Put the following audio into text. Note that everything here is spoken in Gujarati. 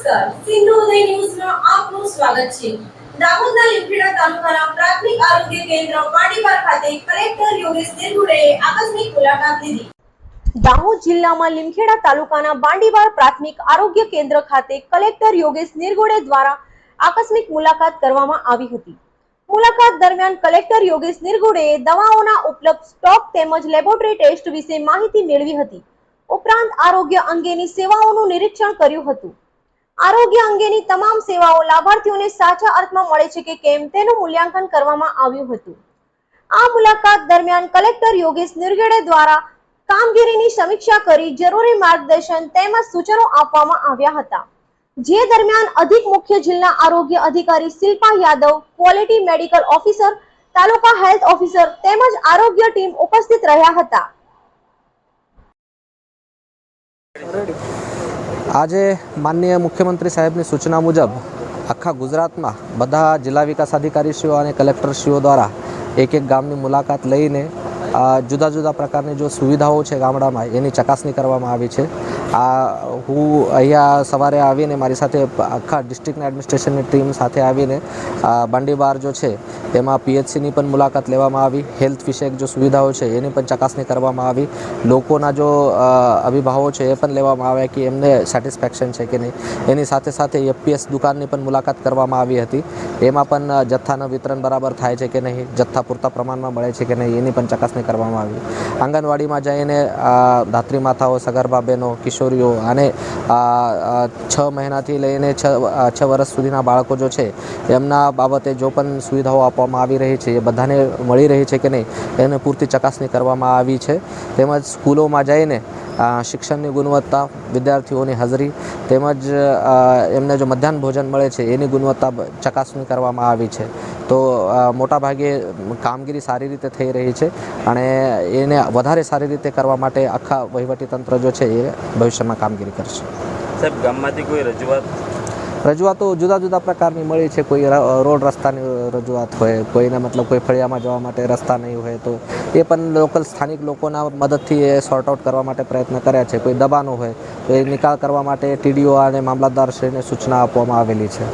નમસ્કાર, સિંધુ ઉદય ન્યૂઝમાં આપનું સ્વાગત છે। દાહોદના લીમખેડા તાલુકાના પ્રાથમિક આરોગ્ય કેન્દ્ર પાટીબાર ખાતે કલેક્ટર યોગેશ નિર્ગુડેએ આકસ્મિક મુલાકાત લીધી। દાહોદ જિલ્લામાં લીમખેડા તાલુકાના બાંડીવાર પ્રાથમિક આરોગ્ય કેન્દ્ર ખાતે કલેક્ટર યોગેશ નિર્ગુડે દ્વારા આકસ્મિક મુલાકાત કરવામાં આવી હતી। મુલાકાત દરમિયાન કલેક્ટર યોગેશ નિર્ગુડેએ દવાઓના ઉપલબ્ધ સ્ટોક તેમજ લેબોરેટરી ટેસ્ટ વિશે માહિતી મેળવી હતી। ઉપરાંત આરોગ્ય અંગેની સેવાઓનું નિરીક્ષણ કર્યું હતું। આરોગ્ય અંગેની તમામ સેવાઓ લાભાર્થીઓને સાચા અર્થમાં મળે છે કે કેમ તેનું મૂલ્યાંકન કરવામાં આવ્યું હતું। આ મુલાકાત દરમિયાન કલેક્ટર યોગેશ નિર્ગુડે દ્વારા કામગીરીની સમીક્ષા કરી જરૂરી માર્ગદર્શન તેમજ સૂચનો આપવામાં આવ્યા હતા। જે દરમિયાન અધિક મુખ્ય જિલ્લા આરોગ્ય અધિકારી Shilpa Yadav, quality medical officer, taluka health officer તેમજ આરોગ્ય ટીમ ઉપસ્થિત રહ્યા હતા। આજે માનનીય મુખ્યમંત્રી સાહેબની સૂચના મુજબ આખા ગુજરાતમાં બધા જિલ્લા વિકાસ અધિકારીશ્રીઓ અને કલેક્ટરશ્રીઓ દ્વારા એક ગામની મુલાકાત લઈને જુદા જુદા પ્રકારની જો સુવિધાઓ છે ગામડામાં એની ચકાસણી કરવામાં આવી છે। હું અહીંયા સવારે આવીને મારી સાથે આખા ડિસ્ટ્રિક્ટના એડમિનિસ્ટ્રેશનની ટીમ સાથે આવીને બાંડીબાર જો છે એમાં પીએચસીની પણ મુલાકાત લેવામાં આવી। હેલ્થ વિષયક જો સુવિધાઓ છે એની પણ ચકાસણી કરવામાં આવી। લોકોના જો અભિભાવો છે એ પણ લેવામાં આવ્યા કે એમને સેટિસ્ફેક્શન છે કે નહીં। એની સાથે સાથે એફપીએસ દુકાનની પણ મુલાકાત કરવામાં આવી હતી। એમાં પણ જથ્થાનું વિતરણ બરાબર થાય છે કે નહીં, જથ્થા પૂરતા પ્રમાણમાં મળે છે કે નહીં એની પણ ચકાસણી કરવામાં આવી। આંગણવાડીમાં જઈને ધાત્રી માતાઓ, સગર્ભા બહેનો, કિશોરીઓ અને 6 મહિનાથી લઈને 6 વર્ષ સુધીના બાળકો જો છે એમના બાબતે જો પણ સુવિધાઓ આપવામાં આવી રહી છે એ બધાને મળી રહી છે કે નહીં એને પૂરતી ચકાસણી કરવામાં આવી છે। તેમજ સ્કૂલોમાં જઈને શિક્ષણની ગુણવત્તા, વિદ્યાર્થીઓની હાજરી તેમજ એમને જો મધ્યાહન ભોજન મળે છે એની ગુણવત્તા ચકાસણી કરવામાં આવી છે। તો મોટાભાગે કામગીરી સારી રીતે થઈ રહી છે અને એને વધારે સારી રીતે કરવા માટે આખા વહીવટીતંત્ર જો છે એ ભવિષ્યમાં કામગીરી કરશે। સાહેબ, ગામમાંથી કોઈ રજૂઆતો જુદા જુદા પ્રકારની મળી છે। કોઈ રોડ રસ્તાની રજૂઆત હોય, કોઈને મતલબ કોઈ ફળિયામાં જવા માટે રસ્તા નહીં હોય તો એ પણ લોકલ સ્થાનિક લોકોના મદદથી એ સોર્ટ આઉટ કરવા માટે પ્રયત્ન કર્યા છે। કોઈ દબાણો હોય તો એ નિકાલ કરવા માટે ટીડીઓ અને મામલતદારશ્રીને સૂચના આપવામાં આવેલી છે।